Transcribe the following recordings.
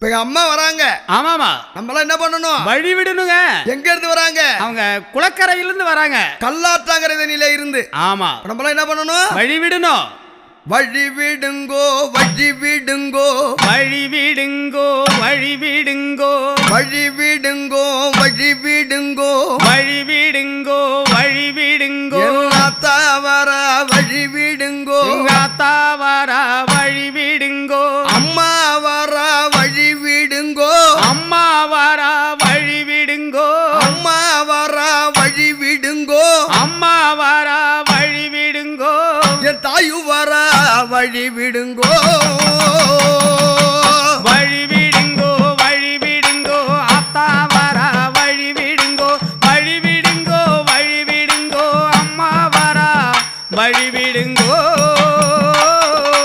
இப்ப அம்மா வராங்க. ஆமாமா. நம்மளாம் என்ன பண்ணணும்? வழி விடணுங்க. எங்க இருந்து வராங்க? அவங்க குளக்கரையில இருந்து வராங்க. கல்லாற்றாங்கரை தண்ணியில இருந்து. ஆமா. நம்மளாம் என்ன பண்ணணும்? வழி விடணும். வழி விடுங்கோ வழி விடுங்கோ வழி விடுங்கோ வழி விடுங்கோ வழி விடுங்கோ வழி விடுங்கோ வழி விடுங்கோ வழி விடுங்கோ தாவர வழி விடுங்கோ தாவர வழி விடுங்கோ அம்மா வர வழி விடுங்கோ அம்மா வர வழி விடுங்கோ அம்மா வர வழி விடுங்கோ அம்மா வர வழி விடுங்கோ என் தாயு வர வழி விடுங்கோ வழி விடுங்கோ வழி விடுங்கோ அத்தா வர வழி விடுங்கோ வழி விடுங்கோ வழி விடுங்கோ அம்மா வர வழி விடுங்கோ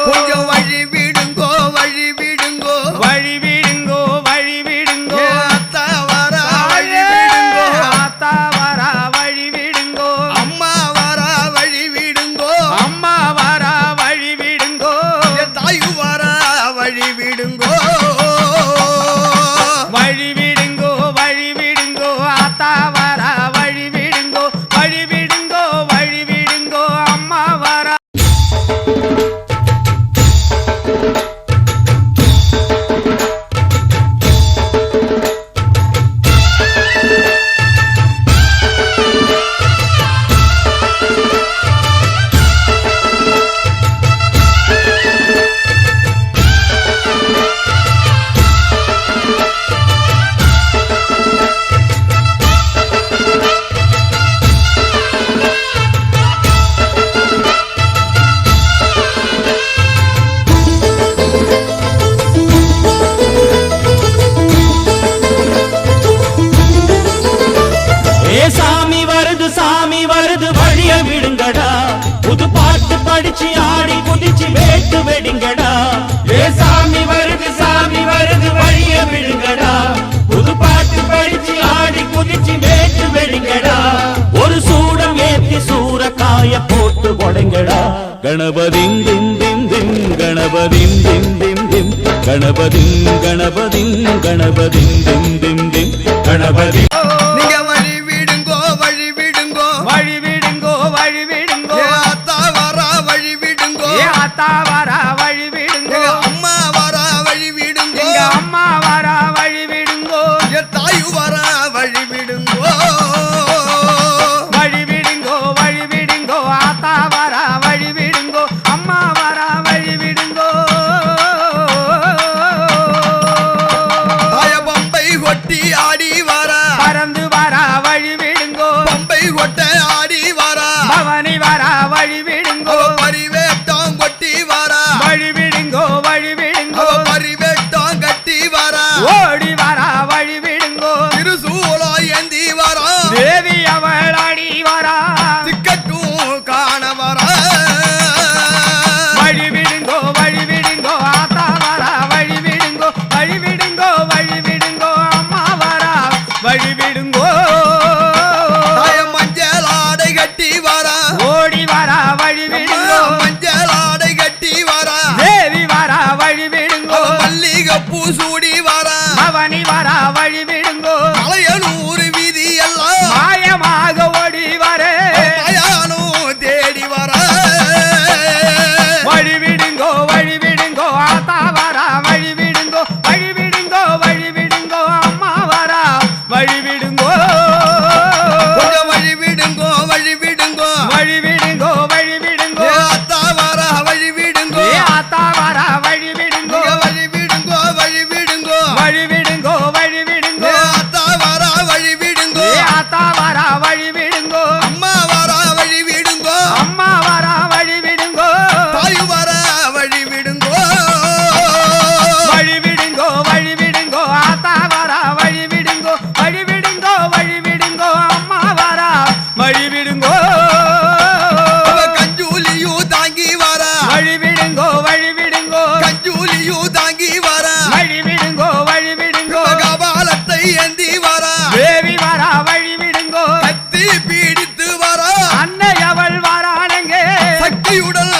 கொஞ்சம் வழி விடுங்கோ வழி விடுங்கோ வழி விடுங்கோ வழி விடுங்கோ அத்தா வர வழி விடுங்கோ அத்தா வர வழி விடுங்கோ அம்மா வர வழி விடுங்கோ அம்மா வர வழி விடுங்கோ என் தாயு வர வழி விடுங்கோ வழி விடுங்கோ வழி விடுங்கோ அத்தா வர வழி விடுங்கோ வழி விடுங்கோ வழி விடுங்கோ அம்மா வர சாமி வருது வழிய விடுங்கடா புது பாட்டு படிச்சு ஆடி குதிச்சு வேட்டு வெடிங்கடா ஏ சாமி வருது வழிய விடுங்கடா புது பாட்டு படிச்சு ஆடி குதிச்சு வேட்டு வெடிங்கடா ஒரு சூடம் ஏத்தி சூரக்காய போட்டு கொடைங்கடா கணபதிம் திம் திம் திம் கணபதிம் திம் திம் திம் கணபதிம் கணபதிம் கணபதிம் திம் திம் திம் கணபதி வர வழி விடுங்கோ அம்மா வர வழி விடுங்கோ அம்மா வர வழி விடுங்கோ என் தாயு வர வழி விடுங்கோ வழி விடுங்கோ வழி விடுங்கோ ஆத்தா வர வழி விடுங்கோ அம்மா வர வழி விடுங்கோ தாய பம்பை கொட்டி ஆடி வர பறந்து வர வழி விடுங்கோ பம்பை கொட்ட ஆடி வர பவனி வர வழி விடுங்கோ பரிவேட்டம் கொட்டி வர வழி விடுங்கோ வழி விடுங்கோ பரிவேட்டம் கட்டி வர ஓடி வர வழி விடுங்கோ திருசூலோ ஏந்தி வர தேவி அவள் அடி வர திக்கட்டும் காண வர வழி விடுங்கோ ஆத்தா வர வழி விடுங்கோ வழி விடுங்கோ வழி விடுங்கோ அம்மா வர வழி விடுங்கோ தாய மஞ்சள் ஆடை கட்டி வர ஓடி வர வழி விடுங்கோ மஞ்சள் ஆடை கட்டி வர தேவி வர வழி விடுங்கோ மல்லிகை பூ சூடி வர பவனி வர வழி விடுங்கோ மலையனூர் வீதி எல்லாம் மாயமாக ஓடி வர மயானோ தேடி வர வழி விடுங்கோ ஆத்தா வர வழி விடுங்கோ வழி விடுங்கோ வழி விடுங்கோ அம்மா வர வழி விடுங்கோ வழி விடுங்கோ வழி விடுங்கோ வழி விடுங்கோ வழி விடுங்கோ அத்தா வர வழி விடுங்கோ ஆத்தா வர வழி விடுங்கோ வழி விடுங்கோ வழி விடுங்கோ வழி விடுங்கோ வழி விடுங்கோ அத்தா வர வழி விடுங்கோ ஆத்தா வர வழி விடுங்கோ அம்மா வர வழி விடுங்கோ அம்மா வர வழி விடுங்கோ தாயு வர வழி விடுங்கோ வழி விடுங்கோ வழி விடுங்கோ ஆத்தா வர வழி விடுங்கோ வழி விடுங்கோ வழி விடுங்கோ அம்மா வர வழி விடுங்கோ கஞ்சூலியூ தாங்கி வர வழி விடுங்கோ வழி விடுங்கோ கஞ்சூலியூ தாங்கி வர வழி விடுங்கோ வழி விடுங்கோ கபாலத்தை ஏந்தி வர தேவி வர வழி விடுங்கோ கத்தி பீடித்து வர அன்னை அவள் வரானங்க சக்தியுடன்